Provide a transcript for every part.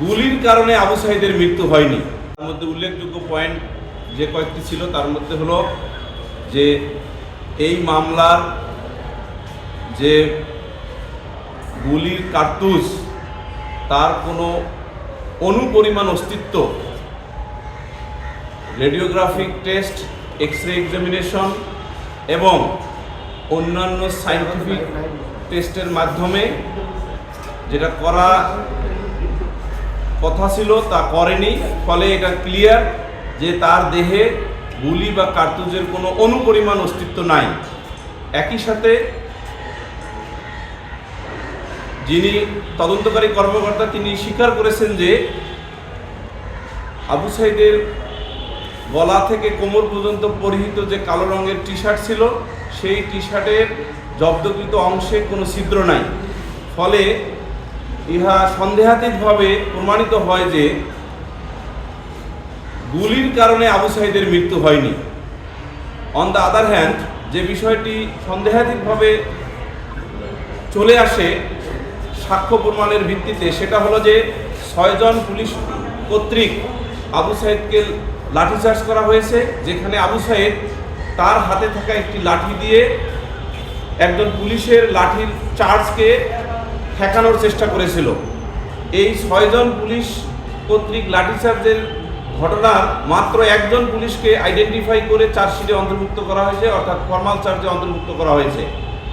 গুলির কারণে আবু সাঈদের মৃত্যু হয়নি। তার মধ্যে উল্লেখযোগ্য পয়েন্ট যে কয়েকটি ছিল তার মধ্যে হলো যে এই মামলার যে গুলির কার্তুজ তার কোনো অনুপরিমাণ অস্তিত্ব রেডিওগ্রাফিক টেস্ট, এক্সরে এক্সামিনেশন এবং অন্যান্য সায়েন্টিফিক টেস্টের মাধ্যমে যেটা করা কথা ছিল তা করেনি। ফলে এটা ক্লিয়ার যে তার দেহে গুলি বা কার্তুজের কোনো অনুপরিমাণ অস্তিত্ব নাই। একই সাথে যিনি তদন্তকারী কর্মকর্তা তিনি স্বীকার করেছেন যে আবু সাঈদের গলা থেকে কোমর পর্যন্ত পরিহিত যে কালো রঙের টি শার্ট ছিল সেই টি শার্টের জব্দকৃত অংশে কোনো ছিদ্র নাই। ফলে ইহা সন্দেহাতীতভাবে প্রমাণিত হয় যে গুলির কারণে আবু সাঈদের মৃত্যু হয়নি। অন দ্য আদার হ্যান্ড, যে বিষয়টি সন্দেহাতীতভাবে চলে আসে সাক্ষ্য প্রমাণের ভিত্তিতে, সেটা হলো যে 6 জন পুলিশ কর্তৃক আবু সাঈদকে লাঠিচার্জ করা হয়েছে, যেখানে আবু সাঈদ তার হাতে থাকা একটি লাঠি দিয়ে একজন পুলিশের লাঠির চার্জকে ঠেকানোর চেষ্টা করেছিল। এই 6 জন পুলিশ কর্তৃক লাঠিচার্জের ঘটনার মাত্র একজন পুলিশকে আইডেন্টিফাই করে চার্জশিটে অন্তর্ভুক্ত করা হয়েছে, অর্থাৎ ফরমাল চার্জে অন্তর্ভুক্ত করা হয়েছে।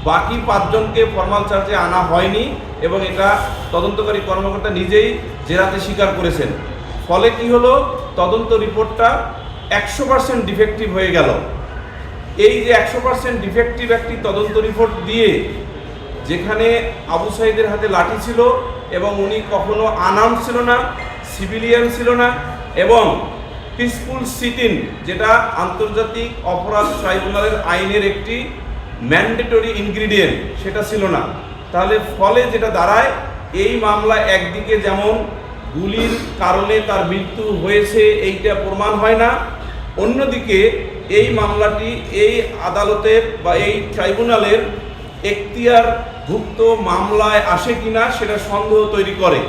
বাকি 5 জনকে ফরমাল চার্জে আনা হয়নি এবং এটা তদন্তকারী কর্মকর্তা নিজেই জেরাতে স্বীকার করেছেন। ফলে কি হলো, তদন্ত রিপোর্টটা 100% ডিফেক্টিভ হয়ে গেল। এই যে 100% ডিফেক্টিভ একটি তদন্ত রিপোর্ট দিয়ে, যেখানে আবু সাঈদের হাতে লাঠি ছিল এবং উনি কখনো আনআর্মড ছিল না, সিভিলিয়ান ছিল না এবং পিসফুল সিটিং, যেটা আন্তর্জাতিক অপরাধ ট্রাইব্যুনালের আইনের একটি ম্যান্ডেটরি ইনগ্রিডিয়েন্ট, সেটা ছিল না। তাহলে ফলে যেটা দাঁড়ায়, এই মামলা একদিকে যেমন গুলির কারণে তার মৃত্যু হয়েছে এইটা প্রমাণ হয় না, অন্যদিকে এই মামলাটি এই আদালতের বা এই ট্রাইব্যুনালের এখতিয়ারভুক্ত মামলায় আসে কিনা সেটা সন্দেহ তৈরি করে।